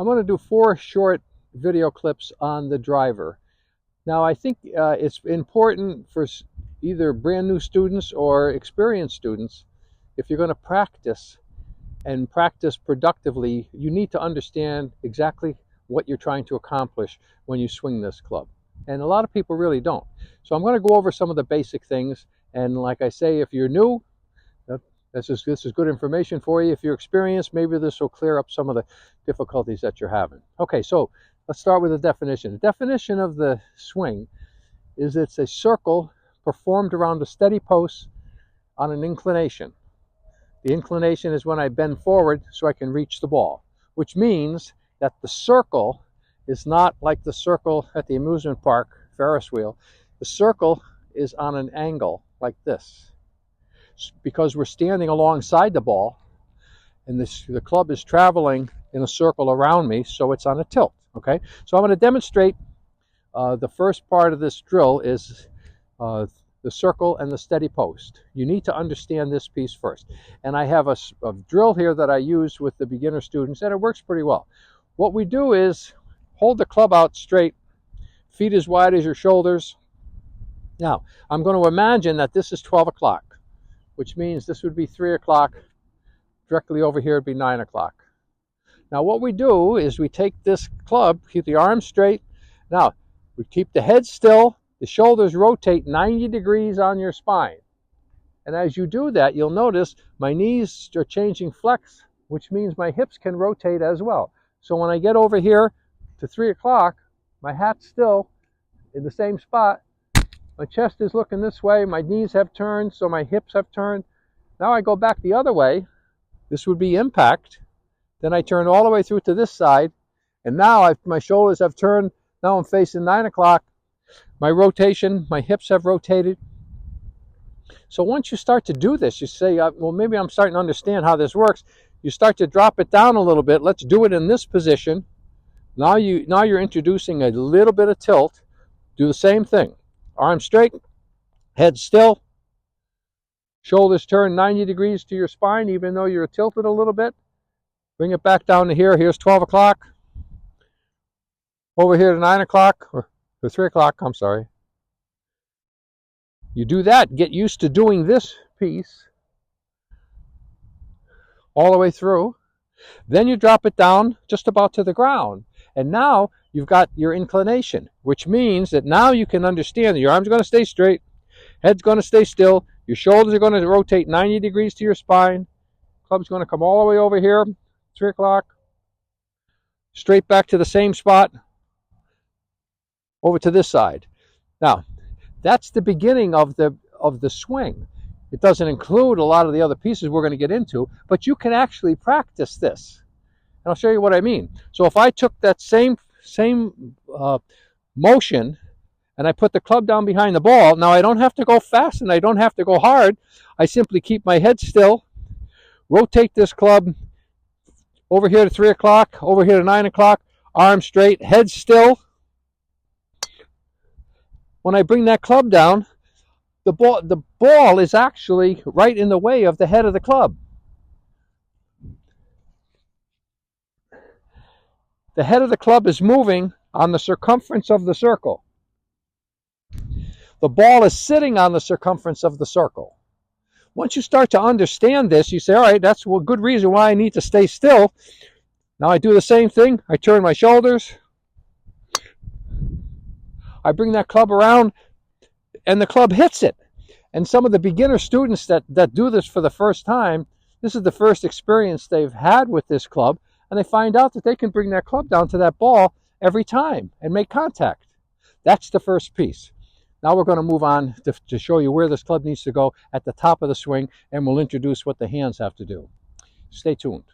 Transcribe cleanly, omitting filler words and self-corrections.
I'm going to do 4 short video clips on the driver. Now, I think it's important for either brand new students or experienced students, if you're going to practice and practice productively, you need to understand exactly what you're trying to accomplish when you swing this club. And a lot of people really don't. So I'm going to go over some of the basic things. And like I say, if you're new, this is good information for you. If you're experienced, maybe this will clear up some of the difficulties that you're having. Okay, so let's start with the definition. The definition of the swing is it's a circle performed around a steady post on an inclination. The inclination is when I bend forward so I can reach the ball, which means that the circle is not like the circle at the amusement park Ferris wheel. The circle is on an angle like this, because we're standing alongside the ball and the club is traveling in a circle around me, so it's on a tilt. Okay, so I'm going to demonstrate the first part of this drill is the circle and the steady post. You need to understand this piece first. And I have a drill here that I use with the beginner students, and it works pretty well. What we do is hold the club out straight, feet as wide as your shoulders. Now, I'm going to imagine that this is 12 o'clock, which means this would be 3 o'clock. Directly over here would be 9 o'clock. Now, what we do is we take this club, keep the arms straight. Now, we keep the head still. The shoulders rotate 90 degrees on your spine. And as you do that, you'll notice my knees are changing flex, which means my hips can rotate as well. So when I get over here to 3 o'clock, my hat's still in the same spot. My chest is looking this way. My knees have turned, so my hips have turned. Now I go back the other way. This would be impact. Then I turn all the way through to this side. And now my shoulders have turned. Now I'm facing 9 o'clock. My rotation, my hips have rotated. So once you start to do this, you say, well, maybe I'm starting to understand how this works. You start to drop it down a little bit. Let's do it in this position. Now you're introducing a little bit of tilt. Do the same thing. Arms straight, head still. Shoulders turn 90 degrees to your spine, even though you're tilted a little bit. Bring it back down to here. Here's 12 o'clock. Over here to 9 o'clock, or 3 o'clock, I'm sorry. You do that, get used to doing this piece all the way through. Then you drop it down just about to the ground. And now you've got your inclination, which means that now you can understand that your arms are going to stay straight, head's going to stay still, your shoulders are going to rotate 90 degrees to your spine, club's going to come all the way over here, 3 o'clock, straight back to the same spot, over to this side. Now, that's the beginning of the swing. It doesn't include a lot of the other pieces we're going to get into, but you can actually practice this. And I'll show you what I mean. So if I took that same motion and I put the club down behind the ball, now I don't have to go fast and I don't have to go hard. I simply keep my head still, rotate this club over here to 3 o'clock, over here to 9 o'clock, arms straight, head still. When I bring that club down, the ball is actually right in the way of the head of the club. The head of the club is moving on the circumference of the circle. The ball is sitting on the circumference of the circle. Once you start to understand this, you say, all right, that's a good reason why I need to stay still. Now I do the same thing. I turn my shoulders. I bring that club around, and the club hits it. And some of the beginner students that do this for the first time, this is the first experience they've had with this club, and they find out that they can bring that club down to that ball every time and make contact. That's the first piece. Now we're going to move on to show you where this club needs to go at the top of the swing, and we'll introduce what the hands have to do. Stay tuned.